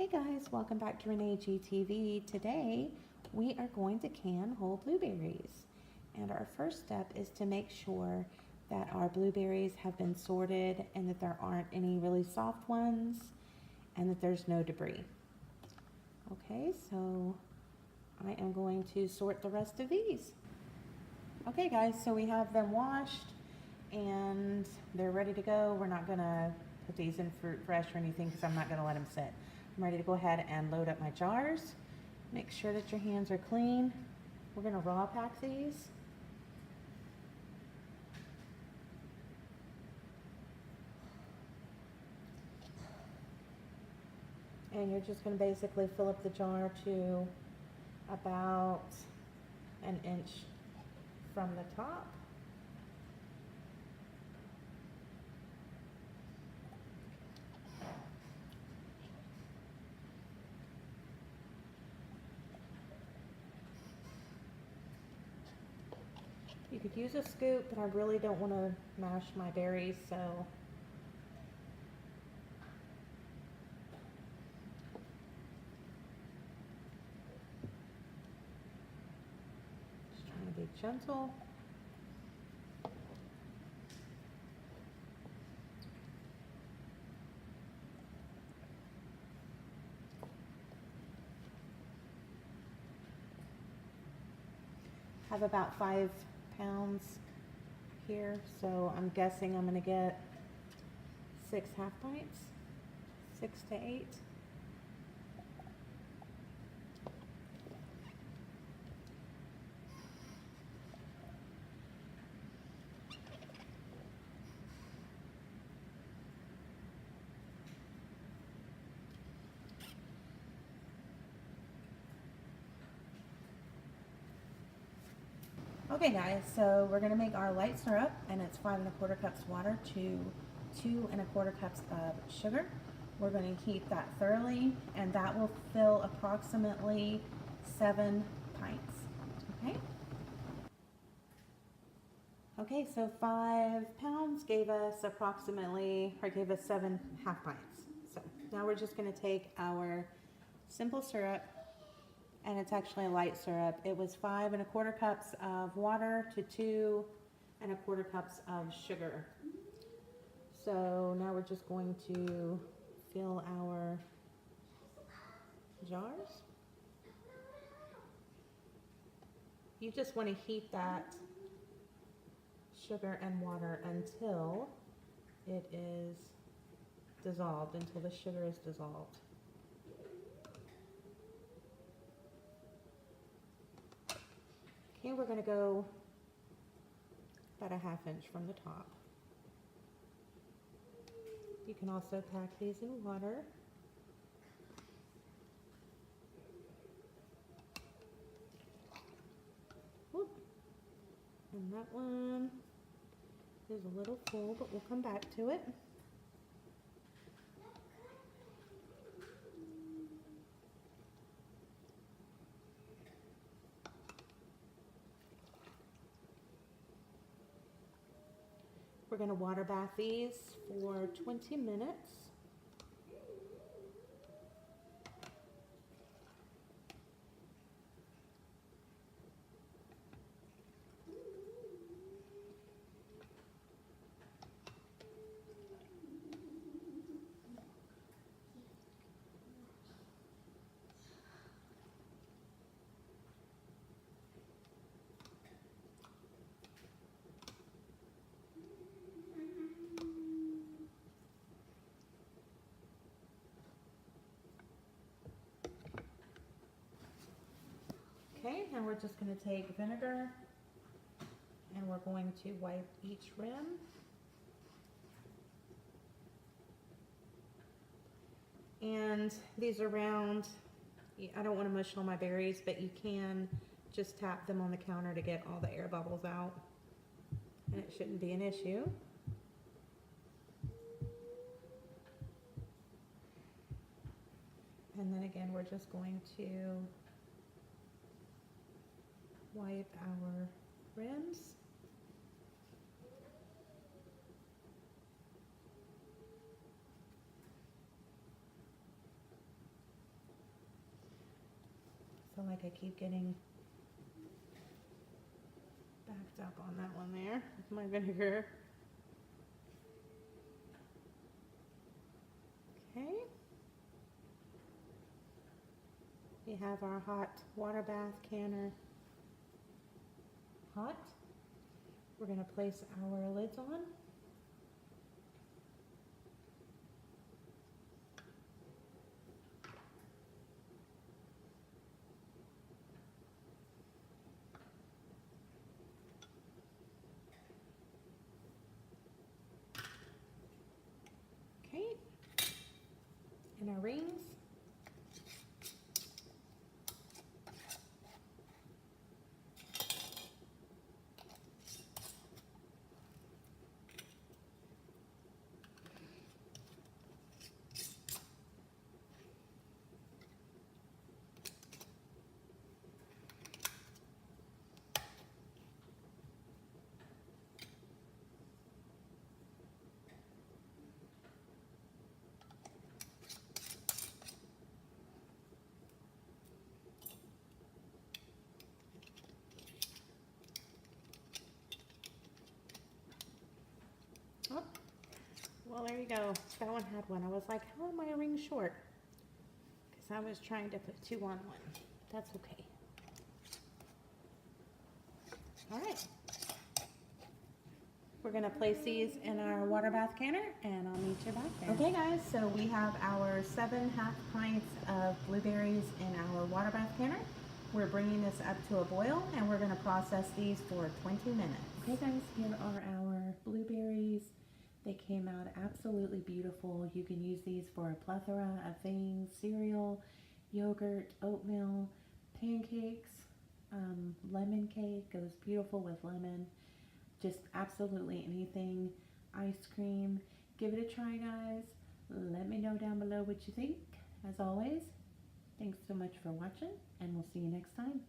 Hey guys, welcome back to RGTV. Today we are going to can whole blueberries. And our first step is to make sure that our blueberries have been sorted and that there aren't any really soft ones and that there's no debris. Okay, so I am going to sort the rest of these. Okay guys, so we have them washed and they're ready to go. We're not gonna put these in fruit fresh or anything because I'm not gonna let them sit. I'm ready to go ahead and load up my jars. Make sure that your hands are clean. We're gonna raw pack these. And you're just gonna basically fill up the jar to about an inch from the top. You could use a scoop, but I really don't want to mash my berries, so just trying to be gentle. Have about 5 pounds here, so I'm guessing I'm going to get 6 half pints, 6 to 8. Okay guys, so we're going to make our light syrup, and it's 5 1/4 cups water to 2 1/4 cups of sugar. We're going to heat that thoroughly, and that will fill approximately 7 pints. Okay, so 5 pounds gave us 7 half pints. So now we're just going to take our simple syrup, and it's actually a light syrup. It was 5 1/4 cups of water to 2 1/4 cups of sugar. So now we're just going to fill our jars. You just want to heat that sugar and water until it is dissolved, until the sugar is dissolved. Okay, we're going to go about a 1/2 inch from the top. You can also pack these in water. Whoop. And that one is a little full, but we'll come back to it. We're going to water bath these for 20 minutes. Okay, and we're just going to take vinegar and we're going to wipe each rim. And these are round. I don't want to mush all my berries, but you can just tap them on the counter to get all the air bubbles out, and it shouldn't be an issue. And then again, we're just going to wipe our rims. like I keep getting backed up on that one there with my vinegar. Okay. We have our hot water bath canner hot. We're going to place our lids on. Okay. And our rings. Oh, well, there you go. That one had one. I was like, how am I a ring short? Because I was trying to put two on one. That's okay. All right. We're going to place these in our water bath canner, and I'll meet you back there. Okay, guys, so we have our 7 half pints of blueberries in our water bath canner. We're bringing this up to a boil, and we're going to process these for 20 minutes. Okay, guys, here are our blueberries. They came out absolutely beautiful. You can use these for a plethora of things: cereal, yogurt, oatmeal, pancakes, lemon cake goes beautiful with lemon. Just absolutely anything. Ice cream. Give it a try, guys. Let me know down below what you think. As always, thanks so much for watching, and we'll see you next time.